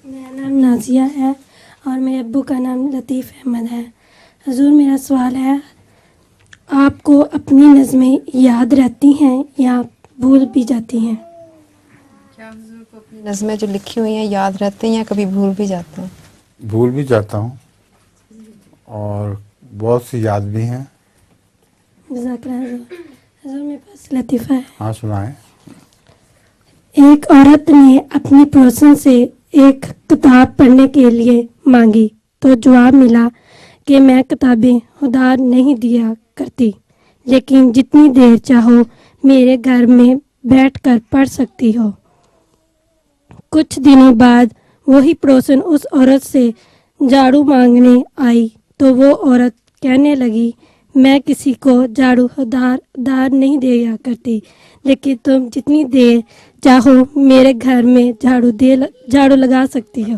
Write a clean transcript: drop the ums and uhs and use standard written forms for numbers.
میرا نام نازیہ ہے اور میرے ابو کا نام لطیف احمد ہے۔ حضور میرا سوال ہے، آپ کو اپنی نظمیں یاد رہتی ہیں یا بھول بھی جاتی ہیں؟ کیا حضور کو اپنی نظمیں جو لکھی ہوئی ہیں یاد رہتی ہیں یا کبھی بھول بھی جاتے ہیں؟ بھول بھی جاتا ہوں اور بہت سی یاد بھی ہیں۔ جزاک اللہ حضور۔ حضور میرے پاس لطیفہ ہے۔ ہاں سنائیں۔ ایک عورت نے اپنی پڑوسن سے ایک کتاب پڑھنے کے لیے مانگی تو جواب ملا کہ میں کتابیں ادھار نہیں دیا کرتی، لیکن جتنی دیر چاہو میرے گھر میں بیٹھ کر پڑھ سکتی ہو۔ کچھ دنوں بعد وہی پڑوسن اس عورت سے جھاڑو مانگنے آئی تو وہ عورت کہنے لگی، میں کسی کو جھاڑو ادھار نہیں دیا کرتی، لیکن تم جتنی دیر چاہو میرے گھر میں جھاڑو لگا سکتی ہو۔